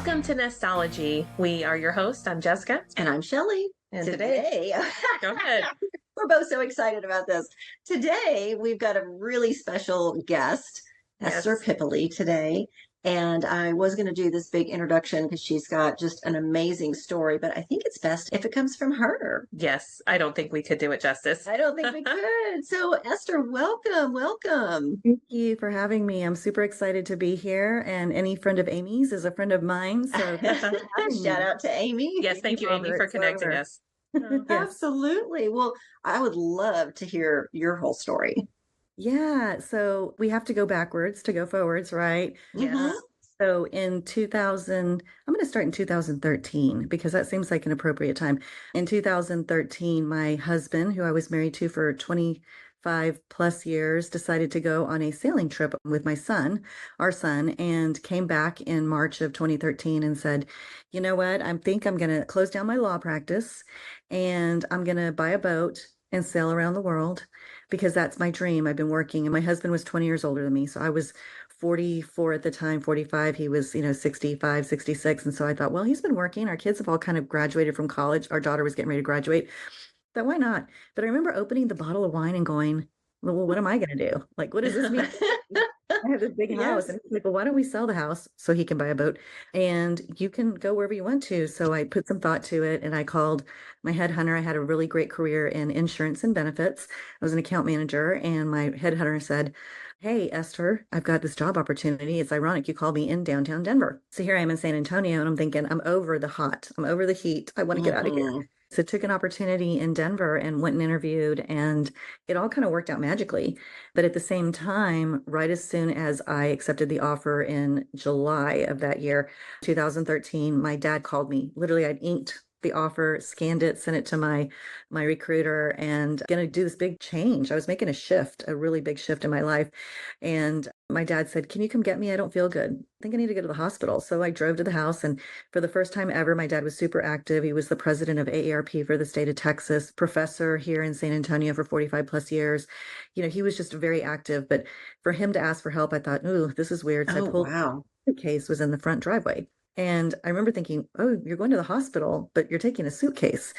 Welcome to Nestology. We are your host. I'm Jessica. And I'm Shelley. And today go ahead. We're both so excited about this. Today, we've got a really special guest, Esther Pipoly, today. And I was going to do this big introduction because she's got just an amazing story, but I think it's best if it comes from her. Yes, I don't think we could do it justice. I don't think we could. So, Esther, welcome. Thank you for having me. I'm super excited to be here. And any friend of Amy's is a friend of mine. So Shout out to Amy. Yes, thank you, Amy, for connecting us. Yes. Absolutely. Well, I would love to hear your whole story. Yeah, so we have to go backwards to go forwards, right? Yeah. So in 2000, I'm going to start in 2013 because that seems like an appropriate time. In 2013, my husband, who I was married to for 25 plus years, decided to go on a sailing trip with my son, our son, and came back in March of 2013 and said, you know what, I think I'm going to close down my law practice and I'm going to buy a boat and sail around the world because that's my dream. I've been working, and my husband was 20 years older than me. So I was 44 at the time, 45. He was, 65, 66. And so I thought, well, he's been working. Our kids have all kind of graduated from college. Our daughter was getting ready to graduate. Thought, why not? But I remember opening the bottle of wine and going, well, what am I going to do? Like, what does this mean? I have this big house. And he's like, well, why don't we sell the house so he can buy a boat and you can go wherever you want to. So I put some thought to it and I called my headhunter. I had a really great career in insurance and benefits. I was an account manager, and my headhunter said, hey, Esther, I've got this job opportunity. It's ironic you called me in downtown Denver. So here I am in San Antonio, and I'm thinking, I'm over the hot. I'm over the heat. I want to get out of here. So took an opportunity in Denver and went and interviewed, and it all kind of worked out magically. But at the same time, right as soon as I accepted the offer in July of that year, 2013, my dad called me. Literally, I'd inked the offer, scanned it, sent it to my recruiter, and going to do this big change. I was making a really big shift in my life. And my dad said, can you come get me? I don't feel good. I think I need to go to the hospital. So I drove to the house, and for the first time ever, my dad was super active. He was the president of AARP for the state of Texas, professor here in San Antonio for 45 plus years. He was just very active. But for him to ask for help, I thought, ooh, this is weird. So I pulled the case was in the front driveway. And I remember thinking, oh, you're going to the hospital, but you're taking a suitcase.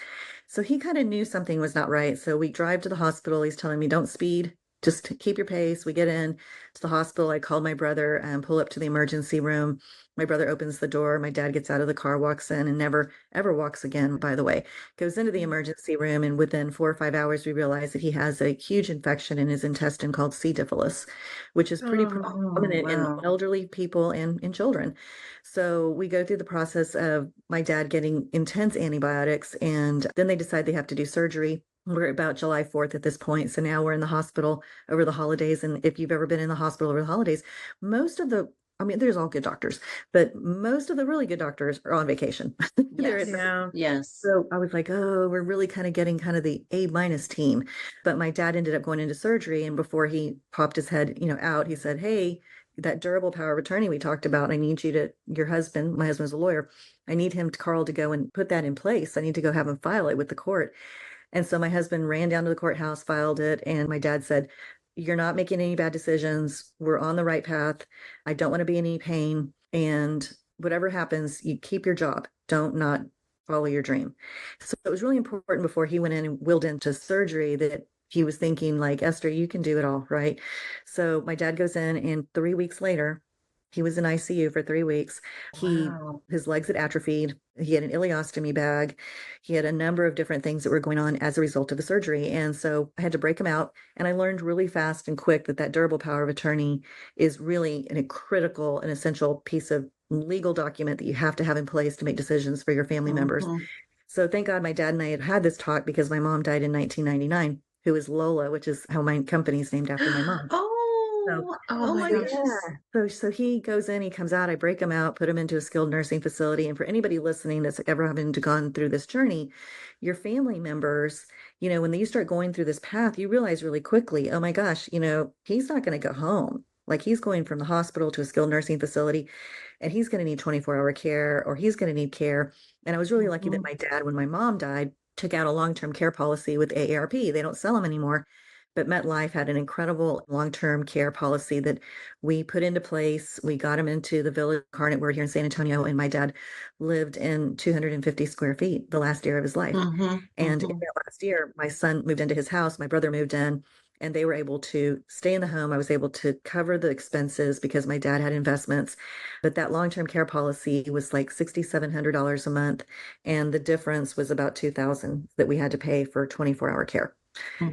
So he kind of knew something was not right. So we drive to the hospital. He's telling me, don't speed, just keep your pace. We get in to the hospital. I called my brother and pull up to the emergency room. My brother opens the door. My dad gets out of the car, walks in, and never, ever walks again, by the way. Goes into the emergency room, and within 4 or 5 hours, we realize that he has a huge infection in his intestine called C. difficile, which is pretty prominent in elderly people and in children. So we go through the process of my dad getting intense antibiotics, and then they decide they have to do surgery. We're about July 4th at this point. So now we're in the hospital over the holidays. And if you've ever been in the hospital over the holidays, there's all good doctors, but most of the really good doctors are on vacation. Yes. So I was like, oh, we're really kind of getting kind of the A- team. But my dad ended up going into surgery. And before he popped his head, out, he said, hey, that durable power of attorney we talked about, I need your husband, my husband's a lawyer. I need Carl, to go and put that in place. I need to go have him file it with the court. And so my husband ran down to the courthouse, filed it, and my dad said, you're not making any bad decisions. We're on the right path. I don't want to be in any pain. And whatever happens, you keep your job. Don't not follow your dream. So it was really important before he went in and willed into surgery that he was thinking, like, Esther, you can do it all, right? So my dad goes in, and 3 weeks later, he was in ICU for 3 weeks. His legs had atrophied. He had an ileostomy bag. He had a number of different things that were going on as a result of the surgery. And so I had to break him out. And I learned really fast and quick that durable power of attorney is really a critical and essential piece of legal document that you have to have in place to make decisions for your family members. So thank God my dad and I had this talk, because my mom died in 1999, who is LOLA, which is how my company is named after my mom. Oh my gosh. Yeah. So he goes in, he comes out, I break him out, put him into a skilled nursing facility. And for anybody listening that's ever having gone through this journey, your family members, when you start going through this path, you realize really quickly, oh my gosh, he's not going to go home. Like, he's going from the hospital to a skilled nursing facility, and he's going to need 24-hour care, or he's going to need care. And I was really lucky that my dad, when my mom died, took out a long-term care policy with AARP. They don't sell them anymore. But MetLife had an incredible long-term care policy that we put into place. We got him into the Village Incarnate Word here in San Antonio, and my dad lived in 250 square feet the last year of his life. And in that last year, my son moved into his house, my brother moved in, and they were able to stay in the home. I was able to cover the expenses because my dad had investments. But that long-term care policy was like $6,700 a month, and the difference was about $2,000 that we had to pay for 24-hour care.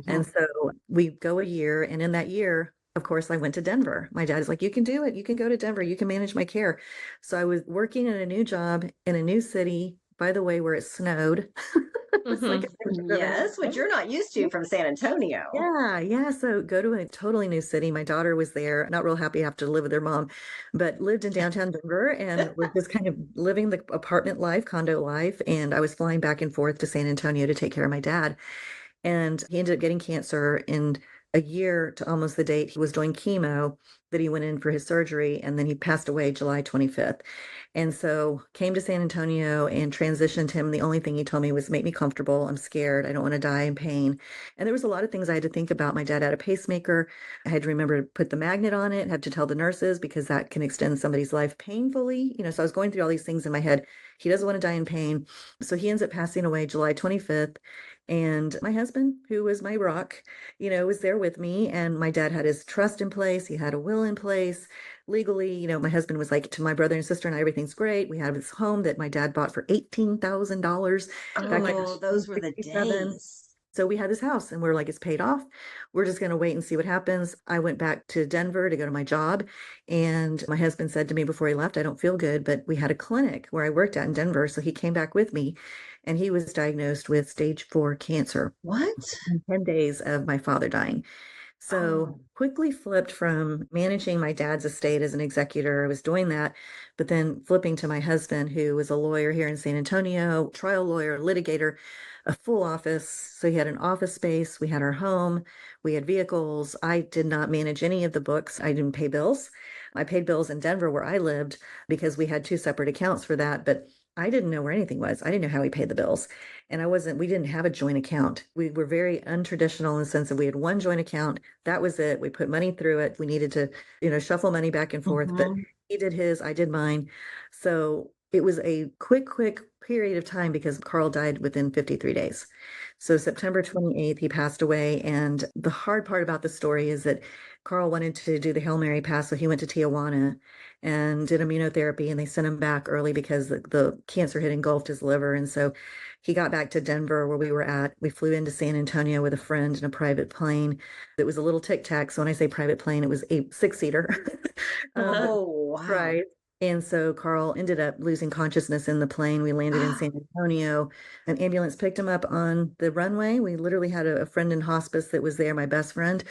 And so we go a year, and in that year, of course, I went to Denver. My dad is like, you can do it. You can go to Denver. You can manage my care. So I was working in a new job in a new city, by the way, where it snowed. It's like Yes, which you're not used to from San Antonio. Yeah. So go to a totally new city. My daughter was there, not real happy to have to live with her mom, but lived in downtown Denver and was just kind of living the apartment life, condo life. And I was flying back and forth to San Antonio to take care of my dad. And he ended up getting cancer in a year to almost the date he was doing chemo that he went in for his surgery. And then he passed away July 25th. And so came to San Antonio and transitioned him. The only thing he told me was make me comfortable. I'm scared. I don't want to die in pain. And there was a lot of things I had to think about. My dad had a pacemaker. I had to remember to put the magnet on it, have to tell the nurses because that can extend somebody's life painfully. So I was going through all these things in my head. He doesn't want to die in pain. So he ends up passing away July 25th. And my husband, who was my rock, was there with me. And my dad had his trust in place. He had a will in place. Legally, my husband was like, to my brother and sister and I, everything's great. We have this home that my dad bought for $18,000. Oh, those were the days. So we had this house and we're like, it's paid off. We're just going to wait and see what happens. I went back to Denver to go to my job. And my husband said to me before he left, I don't feel good, but we had a clinic where I worked at in Denver. So he came back with me and he was diagnosed with stage 4 cancer. What? 10 days of my father dying. So quickly flipped from managing my dad's estate as an executor. I was doing that, but then flipping to my husband, who was a lawyer here in San Antonio, trial lawyer, litigator, a full office. So he had an office space. We had our home. We had vehicles. I did not manage any of the books. I didn't pay bills. I paid bills in Denver where I lived because we had 2 separate accounts for that. But I didn't know where anything was. I didn't know how he paid the bills. And we didn't have a joint account. We were very untraditional in the sense that we had one joint account. That was it. We put money through it. We needed to, shuffle money back and forth, but he did his, I did mine. So it was a quick period of time because Carl died within 53 days. So September 28th, he passed away. And the hard part about the story is that Carl wanted to do the Hail Mary pass. So he went to Tijuana and did immunotherapy, and they sent him back early because the cancer had engulfed his liver. And so he got back to Denver where we were at. We flew into San Antonio with a friend in a private plane. It was a little Tic Tac. So when I say private plane, it was a 6-seater. Oh, wow. Right. And so Carl ended up losing consciousness in the plane. We landed in San Antonio. An ambulance picked him up on the runway. We literally had a friend in hospice that was there, my best friend.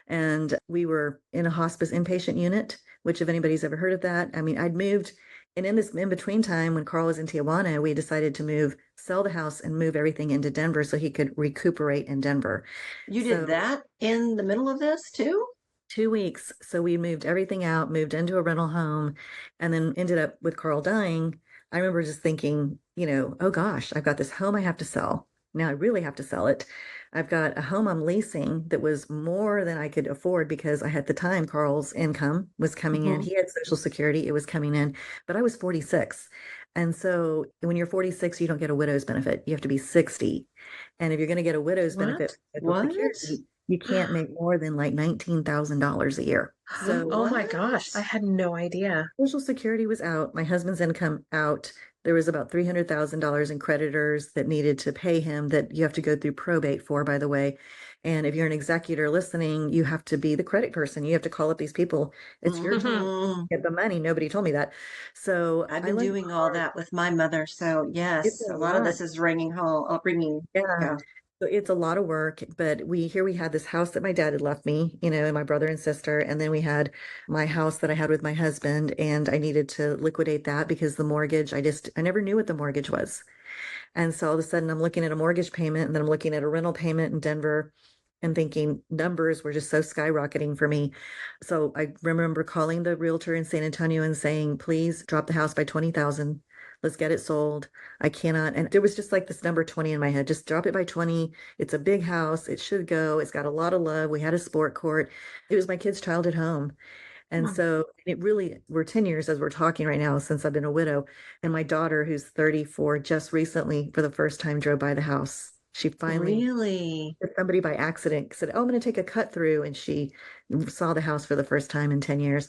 And we were in a hospice inpatient unit, which if anybody's ever heard of that, I mean, I'd moved. And in this in-between time, when Carl was in Tijuana, we decided to sell the house and move everything into Denver so he could recuperate in Denver. You did that in the middle of this too? 2 weeks. So we moved everything out, moved into a rental home, and then ended up with Carl dying. I remember just thinking, oh gosh, I've got this home I have to sell. Now I really have to sell it. I've got a home I'm leasing that was more than I could afford because at the time, Carl's income was coming in. He had Social Security. It was coming in, but I was 46. And so when you're 46, you don't get a widow's benefit. You have to be 60. And if you're going to get a widow's benefit, Security, you can't make more than like $19,000 a year. So, oh my gosh, I had no idea. Social Security was out, my husband's income out. There was about $300,000 in creditors that needed to pay him that you have to go through probate for, by the way. And if you're an executor listening, you have to be the credit person. You have to call up these people. It's your job to get the money. Nobody told me that. So I've been doing all that with my mother. So yes, a lot of this is ringing home, Yeah. So it's a lot of work, but we had this house that my dad had left me, and my brother and sister. And then we had my house that I had with my husband, and I needed to liquidate that because the mortgage, I never knew what the mortgage was. And so all of a sudden I'm looking at a mortgage payment, and then I'm looking at a rental payment in Denver and thinking numbers were just so skyrocketing for me. So I remember calling the realtor in San Antonio and saying, please drop the house by 20,000. let's get it sold. I cannot. And there was just like this number 20 in my head. Just drop it by 20. It's a big house. It should go. It's got a lot of love. We had a sport court. It was my kid's childhood home. And Oh, so it really, we're 10 years as we're talking right now since I've been a widow. And my daughter, who's 34, just recently for the first time drove by the house. She finally, Really? somebody by accident said, "Oh, I'm going to take a cut through." And she saw the house for the first time in 10 years.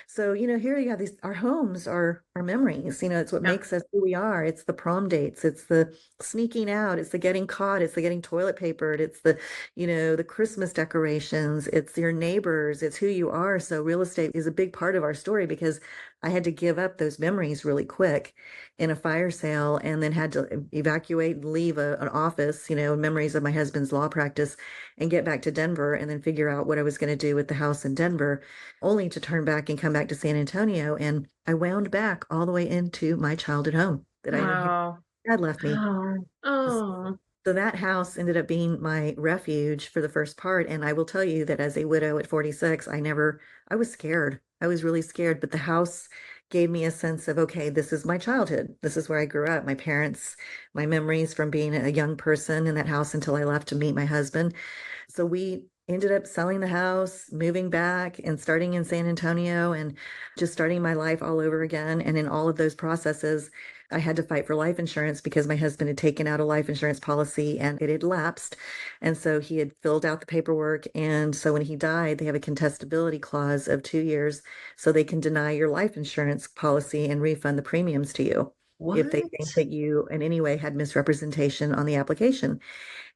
So, here you have these, our homes are our memories. It's what yeah. makes us who we are. It's the prom dates, it's the sneaking out, it's the getting caught, it's the getting toilet papered, it's the Christmas decorations, it's your neighbors, it's who you are. So, real estate is a big part of our story because I had to give up those memories really quick in a fire sale and then had to evacuate and leave an office, memories of my husband's law practice and get back to Denver and then figure out what I was going to do with the house in Denver, only to turn back and come back to San Antonio. And I wound back all the way into my childhood home that I inherited. Wow. Dad left me. Oh, oh, So that house ended up being my refuge for the first part. And I will tell you that as a widow at 46, I was scared. I was really scared, but the house gave me a sense of, okay, this is my childhood. This is where I grew up. My parents, my memories from being a young person in that house until I left to meet my husband. So we ended up selling the house, moving back and starting in San Antonio and just starting my life all over again. And in all of those processes, I had to fight for life insurance because my husband had taken out a life insurance policy and it had lapsed. And so he had filled out the paperwork. And so when he died, they have a contestability clause of 2 years. So they can deny your life insurance policy and refund the premiums to you if they think What? that you in any way had misrepresentation on the application.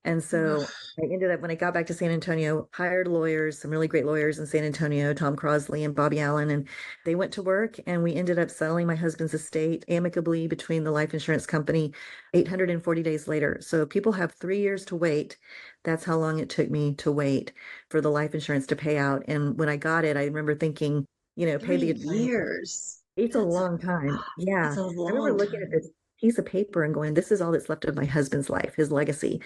And so I ended up, when I got back to San Antonio, hired lawyers, some really great lawyers in San Antonio, Tom Crosley and Bobby Allen, and they went to work and we ended up selling my husband's estate amicably between the life insurance company 840 days later. So people have 3 years to wait. That's how long it took me to wait for the life insurance to pay out. And when I got it, I remember thinking, pay Three the attorney. years. It's a That's long time. that's Yeah. a I remember long looking at time. this piece of paper and going, this is all that's left of my husband's life, his legacy.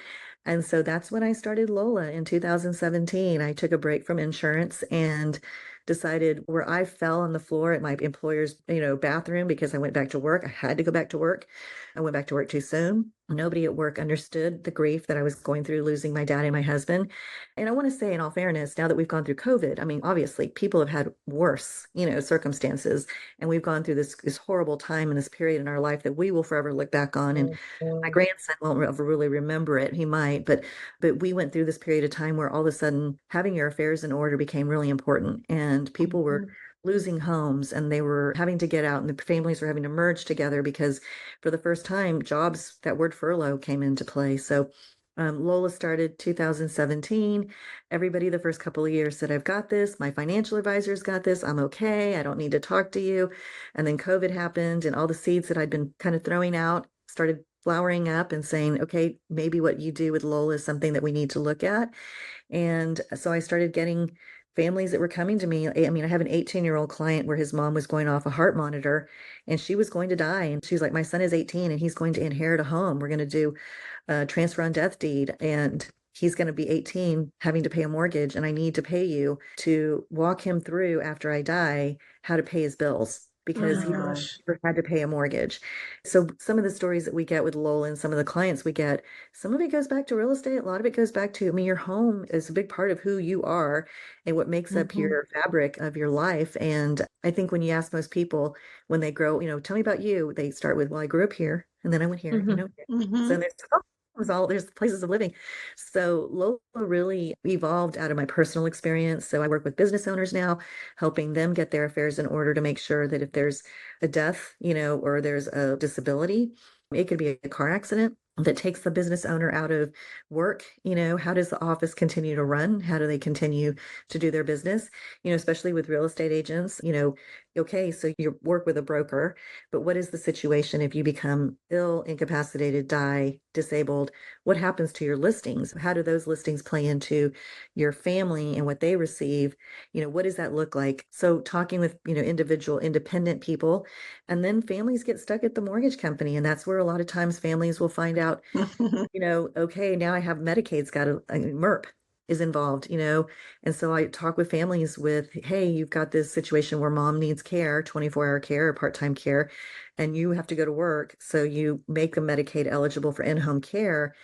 And so that's when I started Lola in 2017. I took a break from insurance and decided where I fell on the floor at my employer's, bathroom because I went back to work. I had to go back to work. I went back to work too soon. Nobody at work understood the grief that I was going through losing my dad and my husband. And I want to say, in all fairness, now that we've gone through COVID, I mean, obviously people have had worse, circumstances, and we've gone through this horrible time in this period in our life that we will forever look back on. And my oh, grandson won't ever really remember it. He might, but we went through this period of time where all of a sudden having your affairs in order became really important, and people were Mhm. losing homes and they were having to get out and the families were having to merge together because for the first time jobs, that word furlough came into play. So Lola started 2017. Everybody the first couple of years said, I've got this. My financial advisor's got this. I'm okay. I don't need to talk to you. And then COVID happened and all the seeds that I'd been kind of throwing out started flowering up and saying, okay, maybe what you do with Lola is something that we need to look at. And so I started getting families that were coming to me. I mean, I have an 18-year-old client where his mom was going off a heart monitor and she was going to die. And she's like, my son is 18 and he's going to inherit a home. We're going to do a transfer on death deed. And he's going to be 18 having to pay a mortgage. And I need to pay you to walk him through after I die how to pay his bills because he oh, never had to pay a mortgage. So some of the stories that we get with Lola and some of the clients we get, some of it goes back to real estate. A lot of it goes back to, I mean, your home is a big part of who you are and what makes up Mhm. your fabric of your life. And I think when you ask most people when they grow, tell me about you, they start with, well, I grew up here and then I went here, mhm. So Mhm. there's places of living. So Lola really evolved out of my personal experience. So I work with business owners now, helping them get their affairs in order to make sure that if there's a death, or there's a disability, it could be a car accident that takes the business owner out of work. How does the office continue to run? How do they continue to do their business? Especially with real estate agents, okay, so you work with a broker, but what is the situation if you become ill, incapacitated, die, disabled? What happens to your listings? How do those listings play into your family and what they receive? What does that look like? So talking with, individual independent people, and then families get stuck at the mortgage company. And that's where a lot of times families will find out, okay, now I have Medicaid's got a MERP. is involved, And so I talk with families with, hey, you've got this situation where mom needs care, 24-hour care or part-time care, and you have to go to work. So you make them Medicaid eligible for in-home care.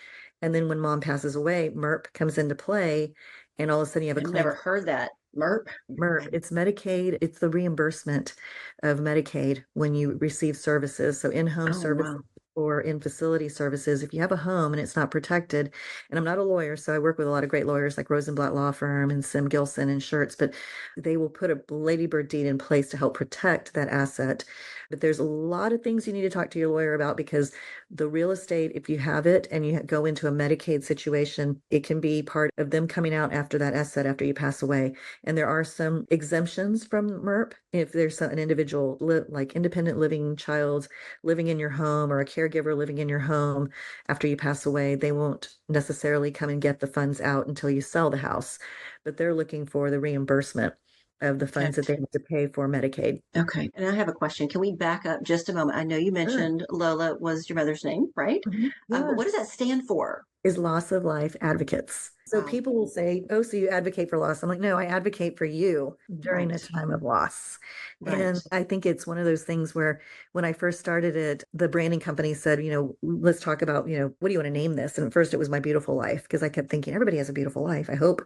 And then when mom passes away, MERP comes into play, and all of a sudden you have a I've claim never for heard that. MERP. MERP. It's Medicaid. It's the reimbursement of Medicaid when you receive services. So in-home Oh, services wow. or in-facility services, if you have a home and it's not protected, and I'm not a lawyer, so I work with a lot of great lawyers like Rosenblatt Law Firm and Sim Gilson and Schertz, but they will put a ladybird deed in place to help protect that asset. But there's a lot of things you need to talk to your lawyer about because the real estate, if you have it and you go into a Medicaid situation, it can be part of them coming out after that asset after you pass away. And there are some exemptions from MERP if there's an individual, like independent living child living in your home or a caregiver living in your home after you pass away. They won't necessarily come and get the funds out until you sell the house, but they're looking for the reimbursement of the Okay. funds that they have to pay for Medicaid. Okay. And I have a question. Can we back up just a moment? I know you Sure. mentioned Lola was your mother's name, right? But what does that Yes. stand for? Is loss of life advocates. So Wow. people will say, oh, so you advocate for loss. I'm like, no, I advocate for you during a Right. time of loss. Right. And I think it's one of those things where when I first started it, the branding company said, let's talk about, what do you want to name this? And at first it was My Beautiful Life because I kept thinking everybody has a beautiful life, I hope.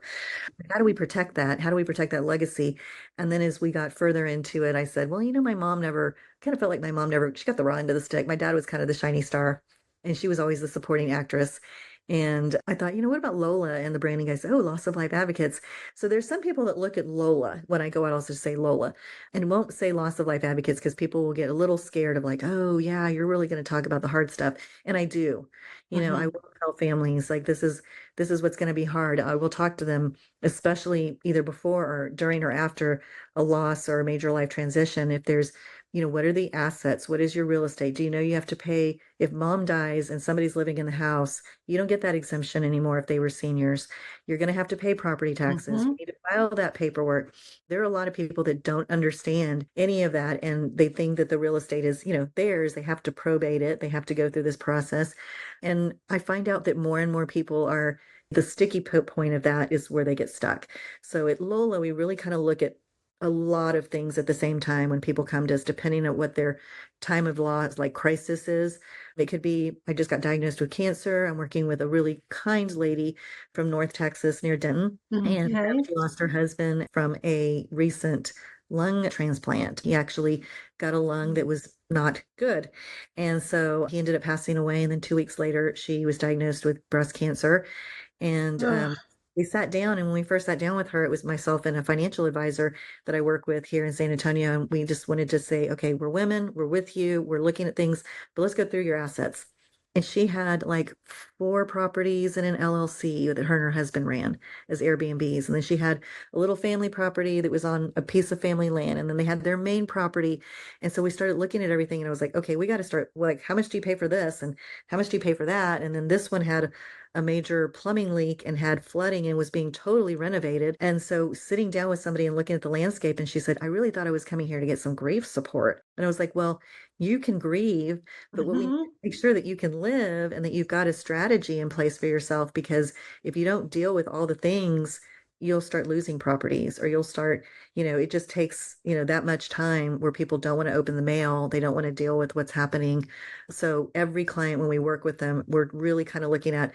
How do we protect that? How do we protect that legacy? And then as we got further into it, I said, well, my mom never kind of felt like my mom never, she got the raw end of the stick. My dad was kind of the shiny star and she was always the supporting actress. And I thought, what about Lola? And the branding guy said, oh, loss of life advocates. So there's some people that look at Lola when I go out, I'll just say Lola and won't say loss of life advocates because people will get a little scared of like, oh, yeah, you're really going to talk about the hard stuff. And I do, I Hmm. will tell families like this is what's going to be hard. I will talk to them, especially either before or during or after a loss or a major life transition. If there's, what are the assets? What is your real estate? Do you know you have to pay if mom dies and somebody's living in the house? You don't get that exemption anymore if they were seniors. You're going to have to pay property taxes. You Hmm. need to file that paperwork. There are a lot of people that don't understand any of that and they think that the real estate is, theirs. They have to probate it. They have to go through this process. And I find out that more and more people are the sticky point of that is where they get stuck. So at Lola, we really kind of look at a lot of things at the same time when people come to us, depending on what their time of loss, like crisis is. It could be, I just got diagnosed with cancer. I'm working with a really kind lady from North Texas near Denton, and Okay. she lost her husband from a recent lung transplant. He actually got a lung that was not good. And so he ended up passing away. And then 2 weeks later, she was diagnosed with breast cancer. And Oh, we sat down, and when we first sat down with her, it was myself and a financial advisor that I work with here in San Antonio. And we just wanted to say, okay, we're women, we're with you, we're looking at things, but let's go through your assets. And she had like 4 properties in an LLC that her and her husband ran as Airbnbs. And then she had a little family property that was on a piece of family land. And then they had their main property. And so we started looking at everything and I was like, okay, we got to start like, how much do you pay for this? And how much do you pay for that? And then this one had a major plumbing leak and had flooding and was being totally renovated. And so sitting down with somebody and looking at the landscape, and she said, I really thought I was coming here to get some grief support. And I was like, well, you can grieve, but what we Hmm. make sure that you can live and that you've got a strategy in place for yourself, because if you don't deal with all the things, you'll start losing properties or you'll start, it just takes, that much time where people don't want to open the mail. They don't want to deal with what's happening. So every client, when we work with them, we're really kind of looking at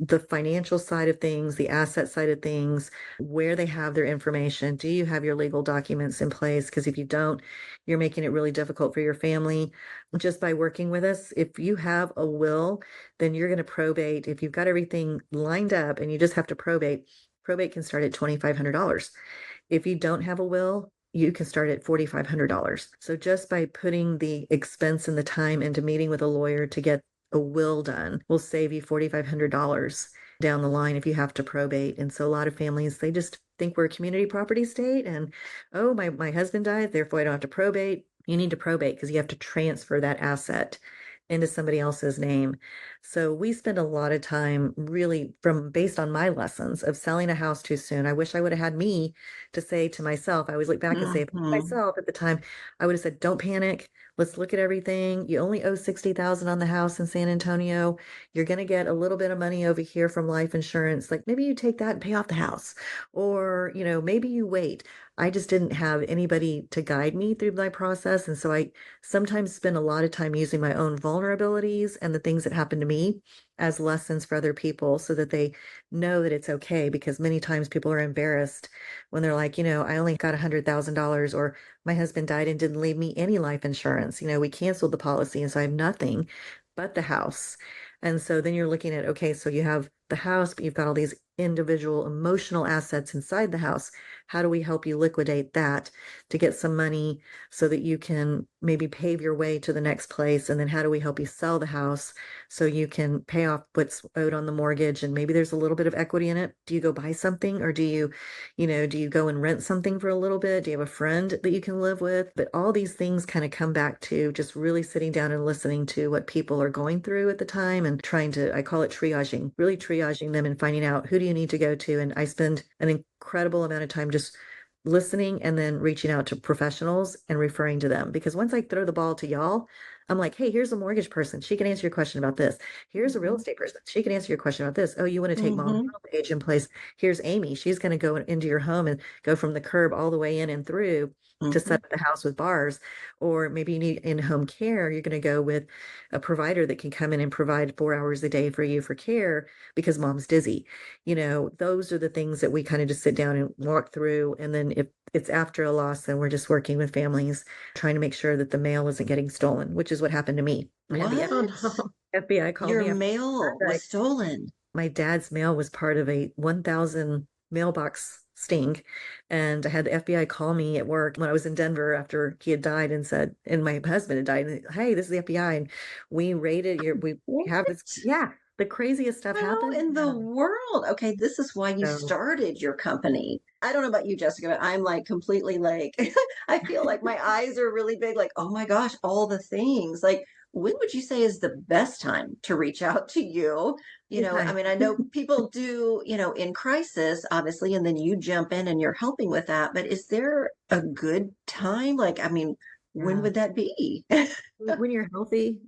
the financial side of things, the asset side of things, where they have their information. Do you have your legal documents in place? Because if you don't, you're making it really difficult for your family just by working with us. If you have a will, then you're going to probate. If you've got everything lined up and you just have to probate can start at $2,500. If you don't have a will, you can start at $4,500. So just by putting the expense and the time into meeting with a lawyer to get a will done will save you $4,500 down the line if you have to probate. And so a lot of families, they just think we're a community property state and, oh, my husband died, therefore I don't have to probate. You need to probate because you have to transfer that asset into somebody else's name. So we spend a lot of time really from based on my lessons of selling a house too soon. I wish I would have had me to say to myself. I always look back and say, if I had Hmm. myself at the time, I would have said, don't panic. Let's look at everything. You only owe 60,000 on the house in San Antonio. You're going to get a little bit of money over here from life insurance. Like maybe you take that and pay off the house. Or, maybe you wait. I just didn't have anybody to guide me through my process. And so I sometimes spend a lot of time using my own vulnerabilities and the things that happen to me as lessons for other people so that they know that it's okay. Because many times people are embarrassed when they're like, I only got $100,000 or my husband died and didn't leave me any life insurance. We canceled the policy. And so I have nothing but the house. And so then you're looking at, okay, so you have the house, but you've got all these individual emotional assets inside the house. How do we help you liquidate that to get some money so that you can maybe pave your way to the next place? And then how do we help you sell the house so you can pay off what's owed on the mortgage? And maybe there's a little bit of equity in it. Do you go buy something or do you go and rent something for a little bit? Do you have a friend that you can live with? But all these things kind of come back to just really sitting down and listening to what people are going through at the time and trying to, I call it triaging, really triaging them and finding out who do you need to go to. And I spend an incredible amount of time just listening and then reaching out to professionals and referring to them. Because once I throw the ball to y'all, I'm like, hey, here's a mortgage person. She can answer your question about this. Here's a real estate person. She can answer your question about this. Oh, you want to take mom's Hmm. health age in place? Here's Amy. She's going to go into your home and go from the curb all the way in and through to Hmm. set up the house with bars. Or maybe you need in-home care. You're going to go with a provider that can come in and provide 4 hours a day for you for care because mom's dizzy. Those are the things that we kind of just sit down and walk through. And then if it's after a loss, then we're just working with families, trying to make sure that the mail isn't getting stolen, which is what happened to me. I had the Oh What? no. FBI called Your me after mail was stolen. my dad's mail was part of a 1,000 mailbox sting. And I had the FBI call me at work when I was in Denver after he had died and said, and my husband had died. And, hey, this is the FBI. And we raided your, we have this. What? Yeah. The craziest stuff How happened. in the Yeah. world? Okay, this is why you So started your company. I don't know about you, Jessica, but I'm like completely like, I feel like my eyes are really big, like, oh my gosh, all the things. Like, when would you say is the best time to reach out to you? I anytime. mean, I know people do, in crisis, obviously, and then you jump in and you're helping with that. But is there a good time? Like, I mean, when Yeah. would that be? When you're healthy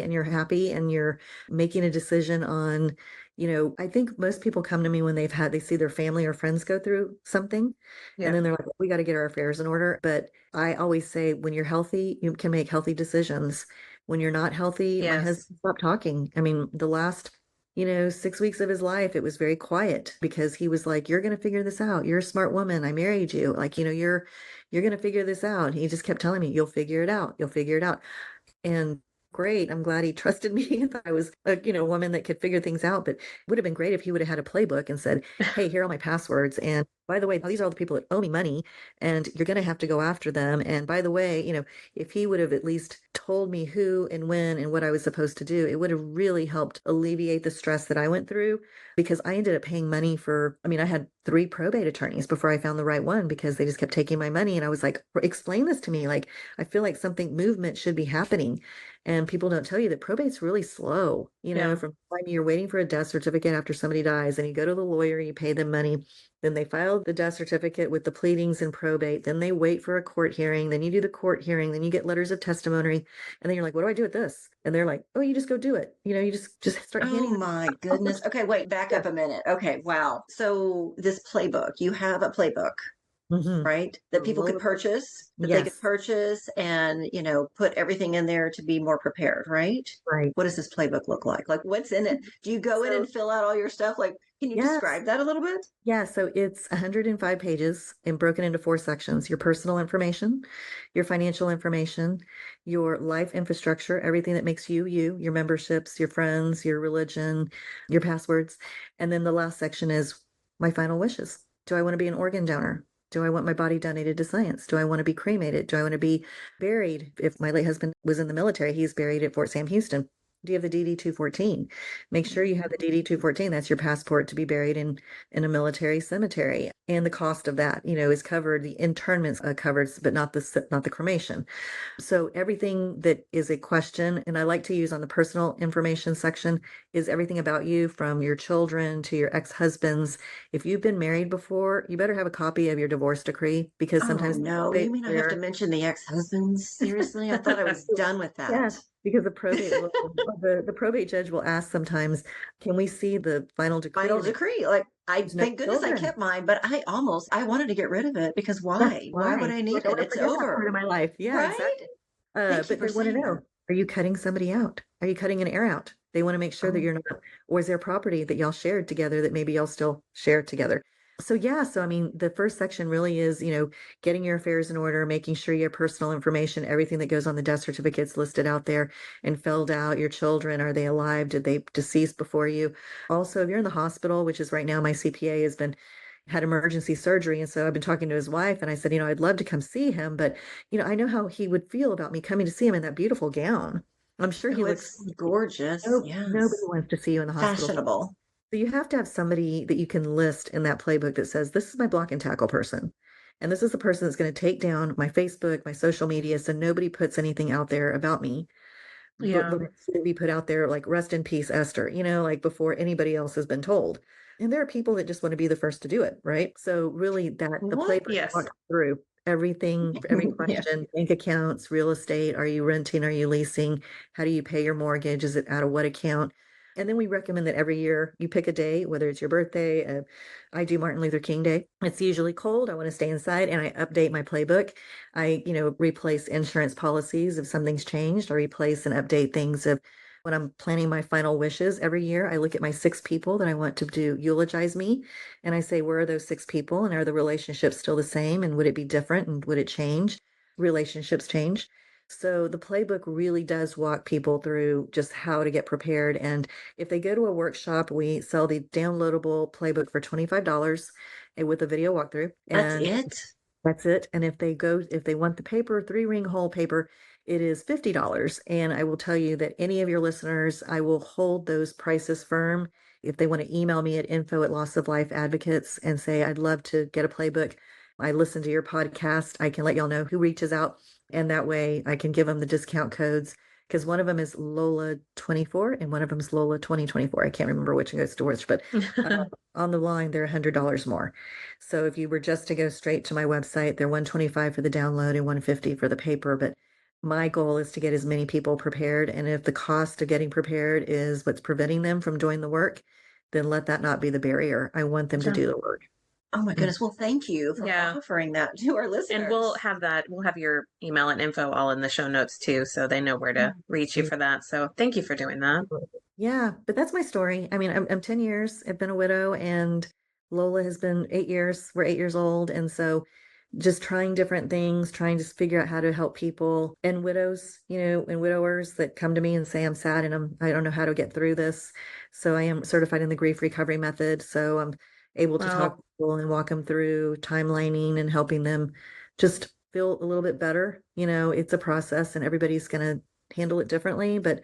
and you're happy and you're making a decision on, I think most people come to me when they see their family or friends go through something, and Yeah. then they're like, we got to get our affairs in order. But I always say, when you're healthy, you can make healthy decisions. When you're not healthy, my Yes. husband stopped talking. I mean, the last, 6 weeks of his life, it was very quiet because he was like, you're going to figure this out. You're a smart woman. I married you. Like, you're going to figure this out. He just kept telling me, you'll figure it out. You'll figure it out. And great. I'm glad he trusted me if I was a, woman that could figure things out. But it would have been great if he would have had a playbook and said, hey, here are my passwords. And by the way, these are all the people that owe me money and you're going to have to go after them. And by the way, if he would have at least told me who and when and what I was supposed to do, it would have really helped alleviate the stress that I went through because I ended up paying money I had 3 probate attorneys before I found the right one because they just kept taking my money. And I was like, explain this to me. Like, I feel like movement should be happening. And people don't tell you that probate's really slow, Yeah. from the time you're waiting for a death certificate after somebody dies and you go to the lawyer, you pay them money. Then they file the death certificate with the pleadings in probate. Then they wait for a court hearing. Then you do the court hearing. Then you get letters of testimony. And then you're like, what do I do with this? And they're like, oh, you just go do it. You just start Oh handing them. my goodness. Okay, wait, back Yeah. up a minute. Okay, wow. So this playbook, you have a playbook, Hmm. right? That people could purchase, that they could Yes. purchase and, put everything in there to be more prepared, right? Right. What does this playbook look like? Like what's in it? Do you go in So, and fill out all your stuff? Like, can you yes. describe that a little bit? Yeah, so it's 105 pages and broken into 4 sections: your personal information, your financial information, your life infrastructure, everything that makes you, your memberships, your friends, your religion, your passwords. And then the last section is my final wishes. Do I want to be an organ donor? Do I want my body donated to science? Do I want to be cremated? Do I want to be buried? If my late husband was in the military, he's buried at Fort Sam Houston. Do you have the DD-214? Make sure you have the DD-214. That's your passport to be buried in a military cemetery. And the cost of that, is covered. The internment's covered, but not the cremation. So everything that is a question, and I like to use on the personal information section, is everything about you, from your children to your ex-husbands. If you've been married before, you better have a copy of your divorce decree, because Oh sometimes no, you mean I have to mention the ex-husbands? Seriously? I thought I was done with yeah, that. because the probate judge will ask sometimes, can we see the final decree? Final And decree. Like, there's no thank goodness I children. kept mine, but I wanted to get rid of it because That's why? Why would why. I need Like, I it? want to It's forget that part over. of my life. Yeah, Right? exactly. Thank you But for they want to saying know, that. are you cutting somebody out? Are you cutting an heir out? They want to make sure that Oh, you're not, or is there property that y'all shared together that maybe y'all still share together? So yeah, so I mean, the first section really is, getting your affairs in order, making sure your personal information, everything that goes on the death certificates listed out there and filled out. Your children, are they alive? Did they decease before you? Also, if you're in the hospital, which is right now, my CPA had emergency surgery. And so I've been talking to his wife, and I said, I'd love to come see him, but I know how he would feel about me coming to see him in that beautiful gown. I'm sure he oh, looks, it's gorgeous. no, nobody Yes. wants to see you in the hospital. Fashionable. So you have to have somebody that you can list in that playbook that says, this is my block and tackle person. And this is the person that's going to take down my Facebook, my social media, so nobody puts anything out there about me. But Yeah. the ones that we put out there, like rest in peace, Esther, like before anybody else has been told. And there are people that just want to be the first to do it, right? So really, the What? playbook Yes. walks through everything, every Yeah. question: bank accounts, real estate, are you renting, are you leasing, how do you pay your mortgage, is it out of what account? And then we recommend that every year you pick a day, whether it's your birthday. I do Martin Luther King Day. It's usually cold. I want to stay inside, and I update my playbook. I, replace insurance policies if something's changed. I replace and update things of when I'm planning my final wishes every year. I look at my 6 people that I want to do eulogize me, and I say, where are those 6 people, and are the relationships still the same, and would it be different, and would it change? Relationships change. So the playbook really does walk people through just how to get prepared. And if they go to a workshop, we sell the downloadable playbook for $25 with a video walkthrough. That's And it? that's it. And if they want the paper, 3-ring whole paper, it is $50. And I will tell you that any of your listeners, I will hold those prices firm. If they want to email me at info@lossoflifeadvocates and say, I'd love to get a playbook, I listen to your podcast, I can let y'all know who reaches out. And that way I can give them the discount codes, because one of them is LOLA 24 and one of them is LOLA 2024. I can't remember which goes to which, but on the line, they're $100 more. So if you were just to go straight to my website, they're $125 for the download and $150 for the paper. But my goal is to get as many people prepared. And if the cost of getting prepared is what's preventing them from doing the work, then let that not be the barrier. I want them to Yeah. do the work. Oh my goodness. Well, thank you for Yeah. offering that to our listeners. And we'll have your email and info all in the show notes too, so they know where to reach you for that. So thank you for doing that. Yeah, but that's my story. I mean, I'm 10 years. I've been a widow, and Lola has been 8 years. We're 8 years old. And so just trying different things, trying to figure out how to help people and widows, and widowers that come to me and say, I'm sad and I don't know how to get through this. So I am certified in the grief recovery method. So I'm able to talk to people and walk them through timelining and helping them just feel a little bit better. It's a process, and everybody's going to handle it differently, but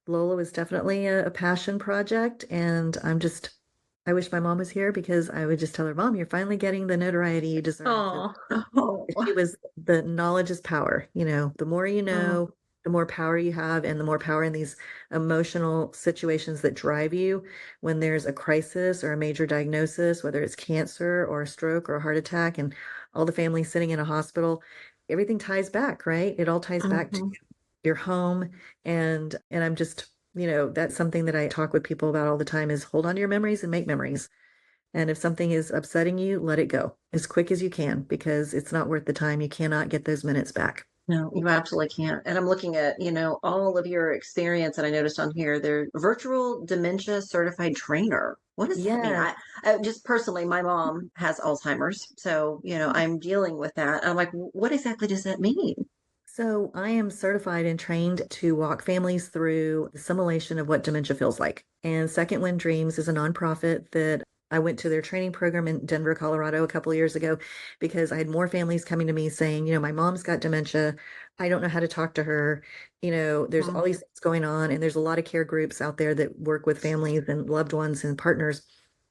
Lola was definitely a passion project. And I wish my mom was here, because I would just tell her, Mom, you're finally getting the notoriety you deserve. Oh, Oh, The knowledge is power. The more you oh, know, the more power you have, and the more power in these emotional situations that drive you when there's a crisis or a major diagnosis, whether it's cancer or a stroke or a heart attack, and all the family sitting in a hospital. Everything ties back, right? It all ties back to mhm. your home. And I'm just, that's something that I talk with people about all the time, is hold on to your memories and make memories. And if something is upsetting you, let it go as quick as you can, because it's not worth the time. You cannot get those minutes back. No, you absolutely can't. And I'm looking at, all of your experience, and I noticed on here, they're virtual dementia certified trainer. What does that mean? Yeah. I just personally, my mom has Alzheimer's, so I'm dealing with that. I'm like, what exactly does that mean? So I am certified and trained to walk families through the simulation of what dementia feels like. And Second Wind Dreams is a nonprofit that I went to their training program in Denver, Colorado a couple of years ago because I had more families coming to me saying, my mom's got dementia. I don't know how to talk to her. There's all Mm. these things going on, and there's a lot of care groups out there that work with families and loved ones and partners.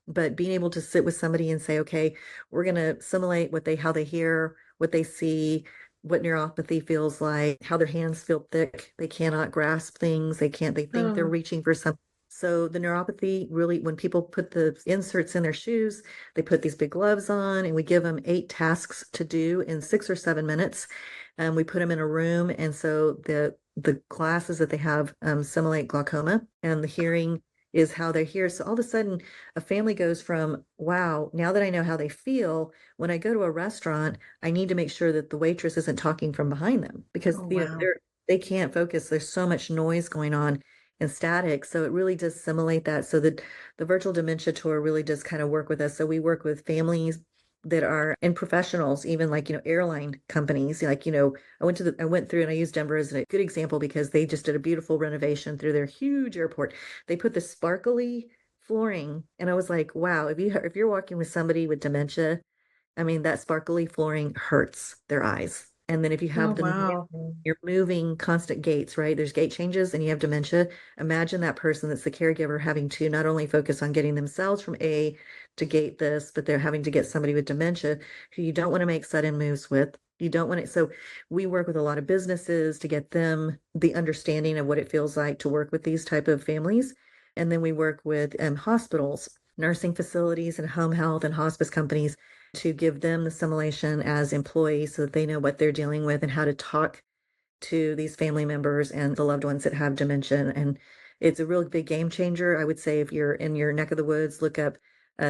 But being able to sit with somebody and say, okay, we're going to simulate how they hear, what they see, what neuropathy feels like, how their hands feel thick. They cannot grasp things. They think they're Oh, reaching for something. So the neuropathy really, when people put the inserts in their shoes, they put these big gloves on, and we give them 8 tasks to do in 6 or 7 minutes. And we put them in a room. And so the glasses that they have simulate glaucoma, and the hearing is how they hear. So all of a sudden, a family goes from, wow, now that I know how they feel, when I go to a restaurant, I need to make sure that the waitress isn't talking from behind them because Oh, wow. they can't focus. There's so much noise going on and static. So it really does simulate that. So that the virtual dementia tour really does kind of work with us. So we work with families that are and professionals, even like, airline companies. Like, I went through, and I used Denver as a good example because they just did a beautiful renovation through their huge airport. They put the sparkly flooring, and I was like, wow, if you're walking with somebody with dementia, I mean, that sparkly flooring hurts their eyes. And then if you oh, have wow. you're moving constant gates, right? There's gait changes and you have dementia. Imagine that person that's the caregiver having to not only focus on getting themselves from A to gate this, but they're having to get somebody with dementia who you don't want to make sudden moves with. You don't want to. So we work with a lot of businesses to get them the understanding of what it feels like to work with these type of families. And then we work with hospitals, nursing facilities, and home health and hospice companies to give them the simulation as employees so that they know what they're dealing with and how to talk to these family members and the loved ones that have dementia. And it's a real big game changer. I would say if you're in your neck of the woods, look up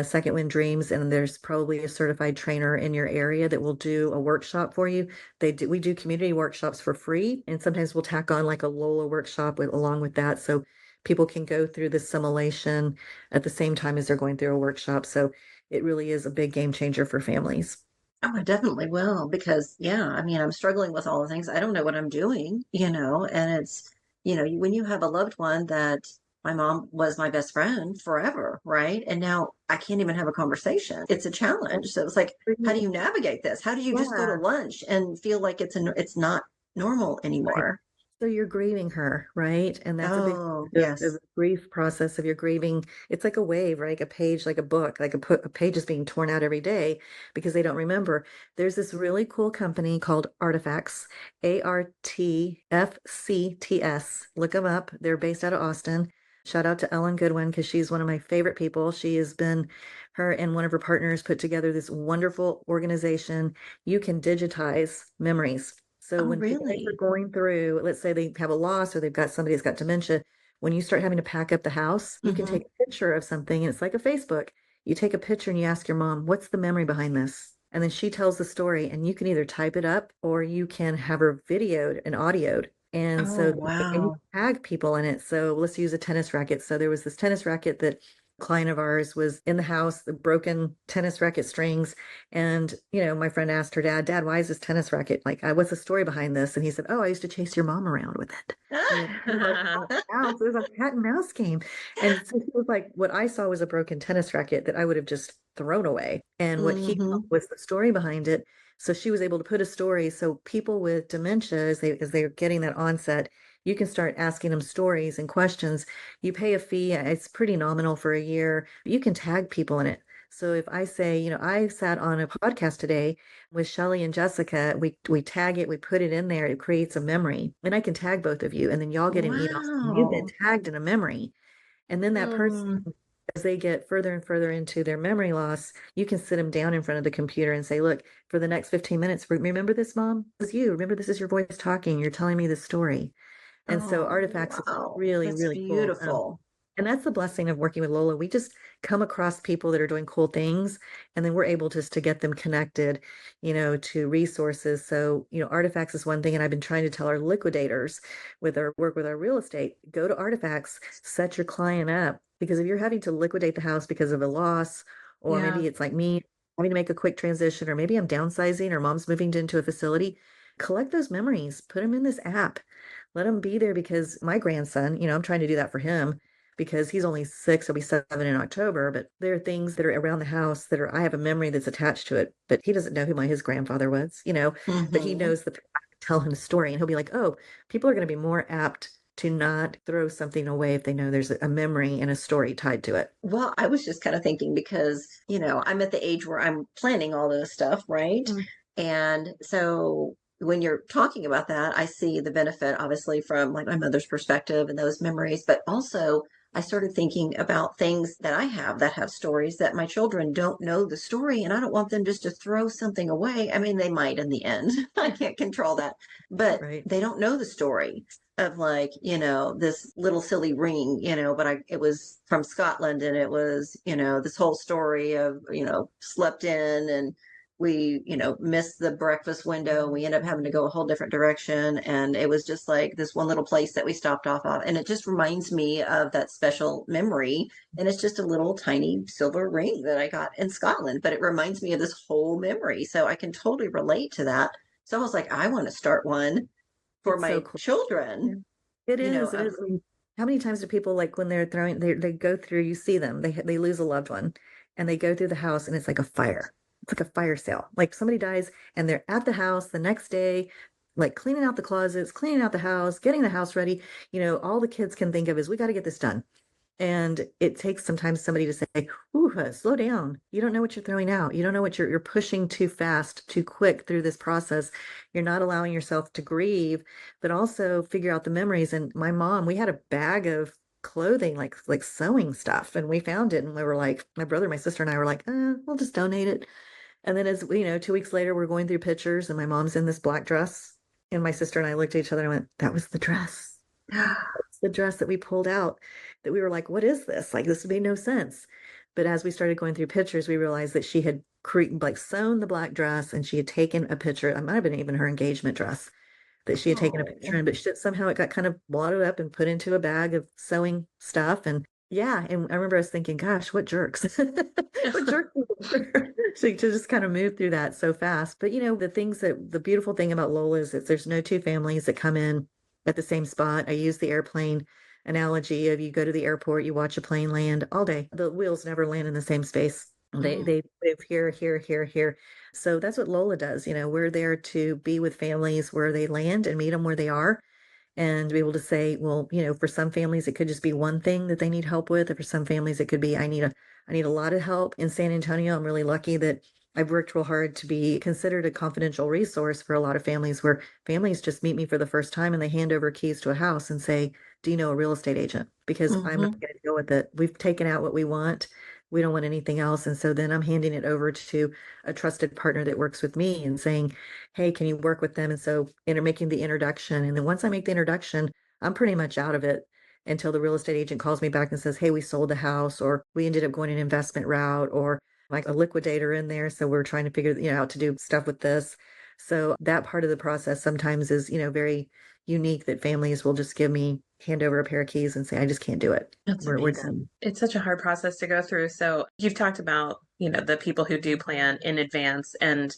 Second Wind Dreams, and there's probably a certified trainer in your area that will do a workshop for you. We do community workshops for free, and sometimes we'll tack on like a LOLA workshop along with that. So people can go through the simulation at the same time as they're going through a workshop. So it really is a big game changer for families. Oh, I definitely will because, yeah, I mean, I'm struggling with all the things. I don't know what I'm doing, and it's, when you have a loved one that my mom was my best friend forever, right? And now I can't even have a conversation. It's a challenge. So it's like, how do you navigate this? How do you just go to Yeah. lunch and feel like it's not normal Right. anymore? So you're grieving her, right? And that's a big Oh, part of yes. the grief process of your grieving. It's like a wave, right? Like a page, like a book, a page is being torn out every day because they don't remember. There's this really cool company called Artifacts, Artfcts. Look them up. They're based out of Austin. Shout out to Ellen Goodwin because she's one of my favorite people. Her and one of her partners put together this wonderful organization. You can digitize memories. So Oh, when guys are really? going through, let's say they have a loss or they've got somebody that's got dementia, when you start having to pack up the house, you can Hmm. take a picture of something, and it's like a Facebook. You take a picture and you ask your mom, what's the memory behind this? And then she tells the story, and you can either type it up or you can have her videoed and audioed. And Oh, so, and you wow. tag people in it. So let's use a tennis racket. So there was this tennis racket that a client of ours was in the house, the broken tennis racket strings. And, my friend asked her dad, why is this tennis racket? Like, what's the story behind this? And he said, oh, I used to chase your mom around with it. It was like cat and mouse. It was a cat and mouse game. And so she was like, what I saw was a broken tennis racket that I would have just thrown away. And what he saw Hmm. was the story behind it. So she was able to put a story. So people with dementia, as they're getting that onset, you can start asking them stories and questions. You pay a fee. It's pretty nominal for a year. But you can tag people in it. So if I say, I sat on a podcast today with Shelly and Jessica, we tag it, we put it in there, it creates a memory. And I can tag both of you, and then y'all get an email saying you've been Wow. tagged in a memory. And then that person, Mm. as they get further and further into their memory loss, you can sit them down in front of the computer and say, look, for the next 15 minutes, remember this, mom? This is you. Remember, this is your voice talking. You're telling me this story. And so Oh, Artifacts is wow. really, That's really cool. beautiful. And that's the blessing of working with Lola. We just come across people that are doing cool things, and then we're able just to get them connected, to resources. So, Artifacts is one thing, and I've been trying to tell our liquidators with our work with our real estate, go to Artifacts, set your client up, because if you're having to liquidate the house because of a loss, or Yeah. maybe it's like me having to make a quick transition, or maybe I'm downsizing, or mom's moving into a facility, collect those memories, put them in this app, let them be there because my grandson, I'm trying to do that for him. because he's only 6, he'll be 7 in October, but there are things that are around the house that are, I have a memory that's attached to it, but he doesn't know who his grandfather was, but he Hmm. knows I can tell him the story and he'll be like, oh, people are going to be more apt to not throw something away if they know there's a memory and a story tied to it. Well, I was just kind of thinking because, I'm at the age where I'm planning all this stuff, right? Mm. And so when you're talking about that, I see the benefit, obviously, from like my mother's perspective and those memories, but also I started thinking about things that I have that have stories that my children don't know the story, and I don't want them just to throw something away. I mean, they might in the end. I can't control that, but Right. they don't know the story of like, this little silly ring, but it was from Scotland, and it was, this whole story of, slept in, and we, missed the breakfast window, and we ended up having to go a whole different direction. And it was just like this one little place that we stopped off of. And it just reminds me of that special memory. And it's just a little tiny silver ring that I got in Scotland, but it reminds me of this whole memory. So I can totally relate to that. It's almost like I want to start one for It's so my cool. Yeah. children, It you know, is. It of, is. I mean, how many times do people like when they're throwing they go through, you see them, they lose a loved one and they go through the house and it's like a fire. It's like a fire sale. Like somebody dies and they're at the house the next day, like cleaning out the closets, cleaning out the house, getting the house ready. All the kids can think of is we got to get this done. And it takes sometimes somebody to say, ooh, slow down. You don't know what you're throwing out. You don't know what you're pushing too fast, too quick through this process. You're not allowing yourself to grieve, but also figure out the memories. And my mom, we had a bag of clothing, like sewing stuff, and we found it and we were like, my brother, my sister and I were like, we'll just donate it. And then as we, 2 weeks later, we're going through pictures and my mom's in this black dress. And my sister and I looked at each other and went, that was the dress. It's the dress that we pulled out that we were like, what is this? Like, this made no sense. But as we started going through pictures, we realized that she had like sewn the black dress and she had taken a picture. It might have been even her engagement dress that she had taken a picture oh, in, but somehow it got kind of blotted up and put into a bag of sewing stuff. And yeah, and I remember us thinking, gosh, what jerks. What jerks to just kind of move through that so fast. But the beautiful thing about Lola is that there's no two families that come in at the same spot. I use the airplane analogy of you go to the airport, you watch a plane land all day. The wheels never land in the same space. They move here, here, here, here. So that's what Lola does. We're there to be with families where they land and meet them where they are and be able to say, well, for some families it could just be one thing that they need help with, or for some families it could be I need a lot of help. In San Antonio, I'm really lucky that I've worked real hard to be considered a confidential resource for a lot of families where families just meet me for the first time and they hand over keys to a house and say, do you know a real estate agent? Because I'm hmm not going to deal with it. We've taken out what we want. We don't want anything else. And so then I'm handing it over to a trusted partner that works with me and saying, hey, can you work with them? And so making the introduction. And then once I make the introduction, I'm pretty much out of it until the real estate agent calls me back and says, hey, we sold the house, or we ended up going an investment route, or like a liquidator in there. So we're trying to figure, out to do stuff with this. So that part of the process sometimes is, very unique that families will just hand over a pair of keys and say, I just can't do it. That's We're amazing. done. It's such a hard process to go through. So you've talked about, the people who do plan in advance and,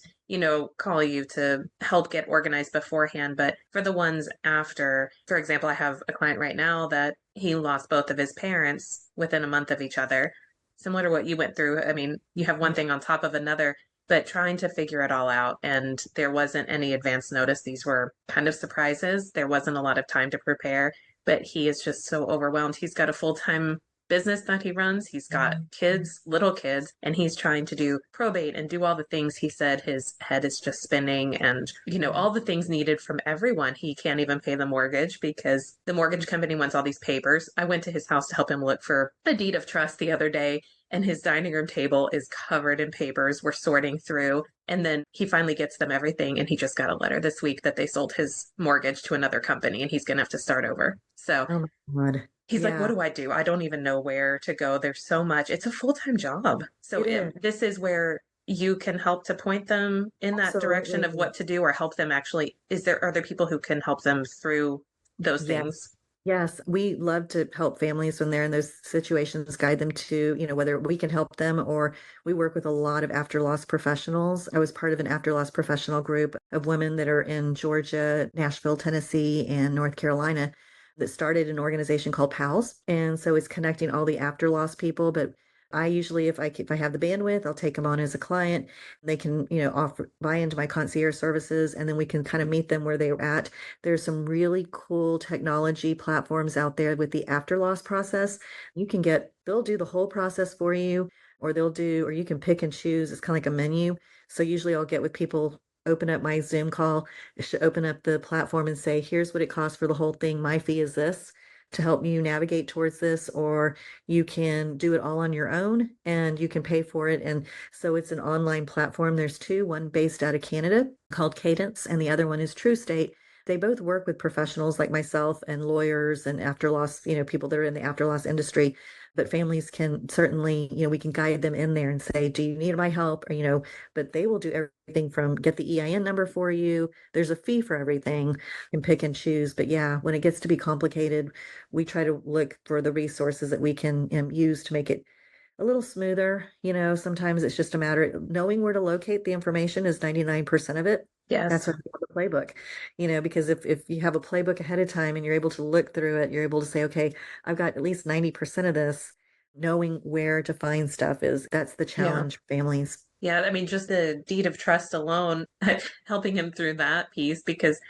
call you to help get organized beforehand. But for the ones after, for example, I have a client right now that he lost both of his parents within a month of each other. Similar to what you went through. I mean, you have one thing on top of another, but trying to figure it all out. And there wasn't any advance notice. These were kind of surprises. There wasn't a lot of time to prepare, but he is just so overwhelmed. He's got a full-time business that he runs. He's got kids, little kids, and he's trying to do probate and do all the things. He said his head is just spinning and, all the things needed from everyone. He can't even pay the mortgage because the mortgage company wants all these papers. I went to his house to help him look for a deed of trust the other day, and his dining room table is covered in papers. We're sorting through. And then he finally gets them everything. And he just got a letter this week that they sold his mortgage to another company and he's going to have to start over. So Oh my God. he's like, what Yeah, do I do? I don't even know where to go. There's so much. It's a full-time job. So it is. this is where you can help to point them in that direction of Absolutely. what to do or help them actually. Are there people who can help them through those Yeah. things? Yes, we love to help families when they're in those situations, guide them to, whether we can help them or we work with a lot of after loss professionals. I was part of an after loss professional group of women that are in Georgia, Nashville, Tennessee, and North Carolina that started an organization called PALS. And so it's connecting all the after loss people. But I usually, if I have the bandwidth, I'll take them on as a client. They can, offer buy into my concierge services, and then we can kind of meet them where they're at. There's some really cool technology platforms out there with the after loss process. They'll do the whole process for you, or you can pick and choose. It's kind of like a menu. So usually I'll get with people, open up my Zoom call, open up the platform and say, here's what it costs for the whole thing. My fee is this to help you navigate towards this, or you can do it all on your own and you can pay for it. And so it's an online platform. There's two, one based out of Canada called Cadence, and the other one is True State. They both work with professionals like myself and lawyers and after loss, people that are in the after loss industry. But families can certainly, we can guide them in there and say, do you need my help? Or, but they will do everything from get the EIN number for you. There's a fee for everything and pick and choose. But yeah, when it gets to be complicated, we try to look for the resources that we can use to make it a little smoother. Sometimes it's just a matter of knowing where to locate the information is 99% of it. That's Yes. what the playbook, because if you have a playbook ahead of time and you're able to look through it, you're able to say, okay, I've got at least 90% of this. Knowing where to find stuff that's the Yeah. challenge for families. Yeah. I mean, just the deed of trust alone, helping him through that piece, because,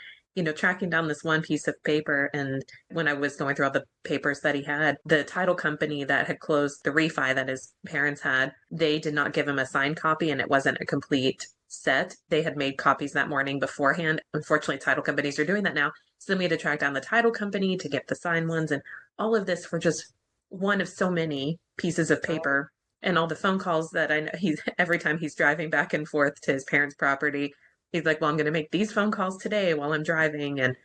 tracking down this one piece of paper. And when I was going through all the papers that he had, the title company that had closed the refi that his parents had, they did not give him a signed copy, and it wasn't a complete set. They had made copies that morning beforehand. Unfortunately, title companies are doing that now. So then we had to track down the title company to get the signed ones, and all of this for just one of so many pieces of paper. And all the phone calls that I know every time he's driving back and forth to his parents' property, he's like, well, I'm going to make these phone calls today while I'm driving. And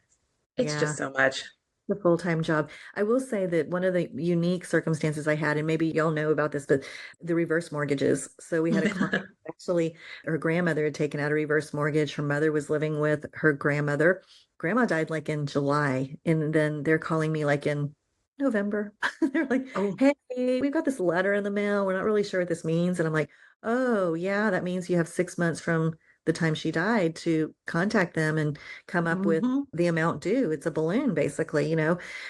it's Yeah. just so much. The full-time job. I will say that one of the unique circumstances I had, and maybe y'all know about this, but the reverse mortgages. So we had a client, actually, her grandmother had taken out a reverse mortgage. Her mother was living with her grandmother. Grandma died like in July, and then they're calling me like in November. They're like, Oh, hey, we've got this letter in the mail. We're not really sure what this means. And I'm like, oh, yeah, that means you have 6 months from the time she died to contact them and come up with mhm. the amount due. It's a balloon, basically.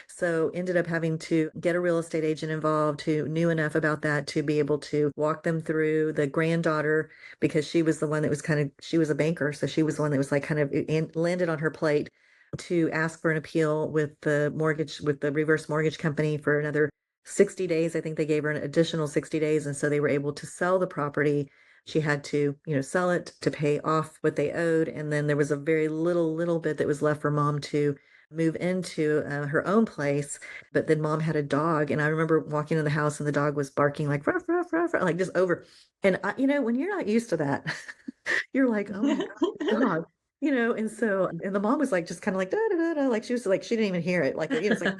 So ended up having to get a real estate agent involved who knew enough about that to be able to walk them through. The granddaughter, because she was the one that was she was a banker. So she was the one that was like kind of landed on her plate to ask for an appeal with the reverse mortgage company for another 60 days. I think they gave her an additional 60 days. And so they were able to sell the property. She had to, sell it to pay off what they owed. And then there was a very little bit that was left for mom to move into her own place. But then mom had a dog. And I remember walking in the house and the dog was barking like, ruff, ruff, ruff, ruff, like just over. And, when you're not used to that, you're like, oh my God, dog. And so, and the mom was like, just kind of like, da, da, da, da, like she was like, she didn't even hear it. Like, it's like,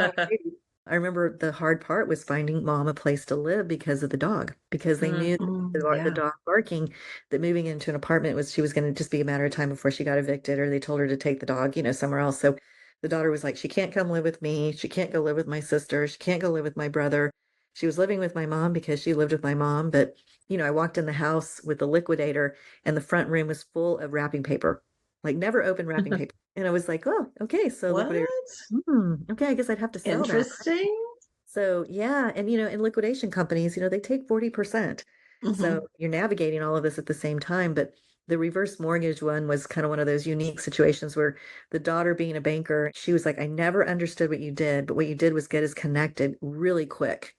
I remember the hard part was finding mom a place to live because of the dog, because they knew the Yeah. dog barking, that moving into an apartment she was going to just be a matter of time before she got evicted, or they told her to take the dog, somewhere else. So the daughter was like, she can't come live with me. She can't go live with my sister. She can't go live with my brother. She was living with my mom because she lived with my mom. But, I walked in the house with the liquidator and the front room was full of wrapping paper, like never open wrapping paper. And I was like, oh, okay. So What? liquidator, okay, I guess I'd have to sell that. Interesting. So yeah, and in liquidation companies, they take 40%. Mhm. So you're navigating all of this at the same time. But the reverse mortgage one was kind of one of those unique situations where the daughter, being a banker, she was like, I never understood what you did, but what you did was get us connected really quick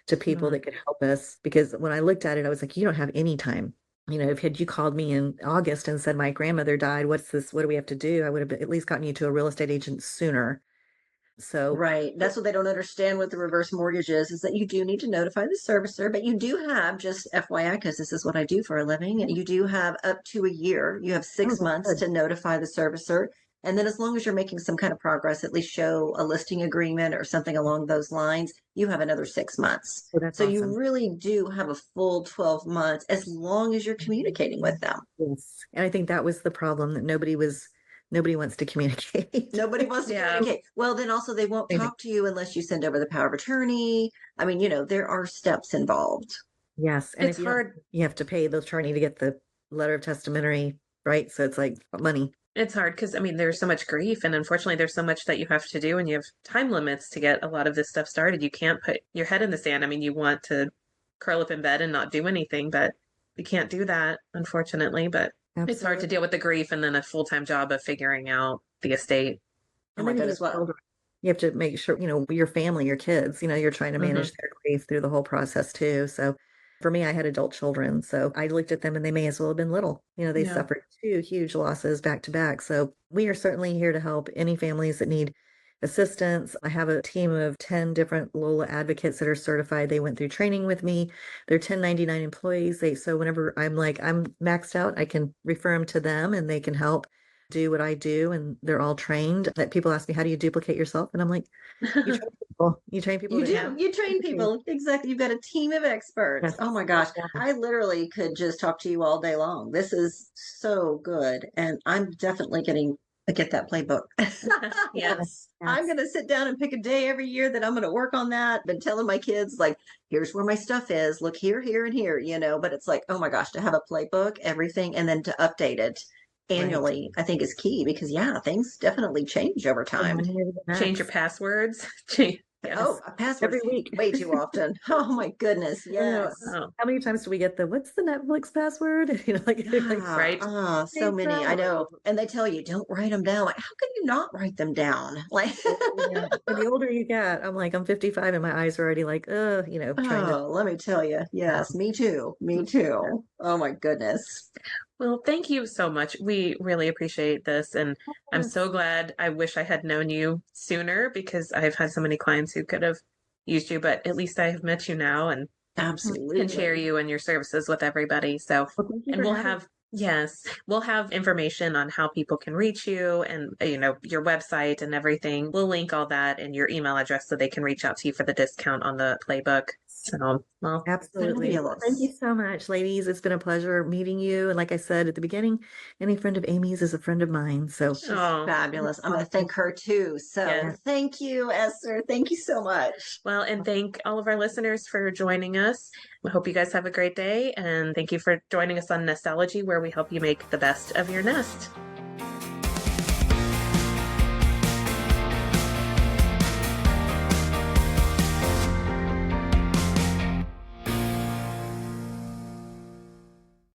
to people that could help us. Because when I looked at it, I was like, you don't have any time. If had you called me in August and said my grandmother died, what's this? What do we have to do? I would have at least gotten you to a real estate agent sooner. So Right. That's what they don't understand with the reverse mortgages is that you do need to notify the servicer, but you do have, just FYI, because this is what I do for a living, you do have up to a year. You have oh, 6 months that's to good. notify the servicer. And then as long as you're making some kind of progress, at least show a listing agreement or something along those lines, you have another 6 months. Oh, that's So you awesome. really do have a full 12 months as long as you're communicating with them. Yes. And I think that was the problem, that nobody wants to communicate. Nobody wants to Yeah. communicate. Well, then also they won't talk to you unless you send over the power of attorney. I mean, there are steps involved. Yes. And It's if you don't, hard. you have to pay the attorney to get the letter of testamentary, right? So it's like money. It's hard because, I mean, there's so much grief, and unfortunately, there's so much that you have to do, and you have time limits to get a lot of this stuff started. You can't put your head in the sand. I mean, you want to curl up in bed and not do anything, but you can't do that, unfortunately. But it's hard to Absolutely. deal with the grief and then a full-time job of figuring out the estate. Oh And my then you goodness, have what? children. You have to make sure, your family, your kids, you're trying to Hmm. manage their grief through the whole process too. So for me, I had adult children. So I looked at them and they may as well have been little. They Yeah. suffered two huge losses back to back. So we are certainly here to help any families that need assistance. I have a team of 10 different LOLA advocates that are certified. They went through training with me. They're 1099 employees. So whenever I'm maxed out, I can refer them to them and they can help do what I do. And they're all trained. That people ask me, how do you duplicate yourself? And I'm like, you train people. You train people You to do. You train duplicate. people. Exactly. You've got a team of experts. Yes. Oh my gosh. Yeah. I literally could just talk to you all day long. This is so good. And I'm definitely getting to get that playbook. Yes. I'm going to sit down and pick a day every year that I'm going to work on that. Been telling my kids, like, here's where my stuff is. Look here, here, and here, but it's like, oh my gosh, to have a playbook, everything, and then to update it Right. annually, I think is key because, yeah, things definitely change over From time. one year to the Change your next. passwords. Change. Yes. Oh, passwords Every week. way too often. Oh my goodness. I know. Yes. Oh, How many times do we get what's the Netflix password? Like, right. So Change many. I that. know. And they tell you, don't write them down. Like, how can you not write them down? Like, Yeah. And the older you get, I'm 55 and my eyes are already like, trying to. oh, let me tell you. Yes, me too. Me too. Oh my goodness. Well, thank you so much. We really appreciate this. And I'm so glad. I wish I had known you sooner because I've had so many clients who could have used you, but at least I have met you now and can share Absolutely. you and your services with everybody. So, Well, thank you and for we'll having have, yes, we'll have information on how people can reach you and, your website and everything. We'll link all that and your email address so they can reach out to you for the discount on the playbook. So, well, Absolutely. Well, thank you Fabulous. so much, ladies. It's been a pleasure meeting you. And like I said at the beginning, any friend of Amy's is a friend of mine. So She's oh, fabulous. I'm going to thank her too. So yes. thank you, Esther. Thank you so much. Well, and thank all of our listeners for joining us. I hope you guys have a great day. And thank you for joining us on Nestology, where we help you make the best of your nest.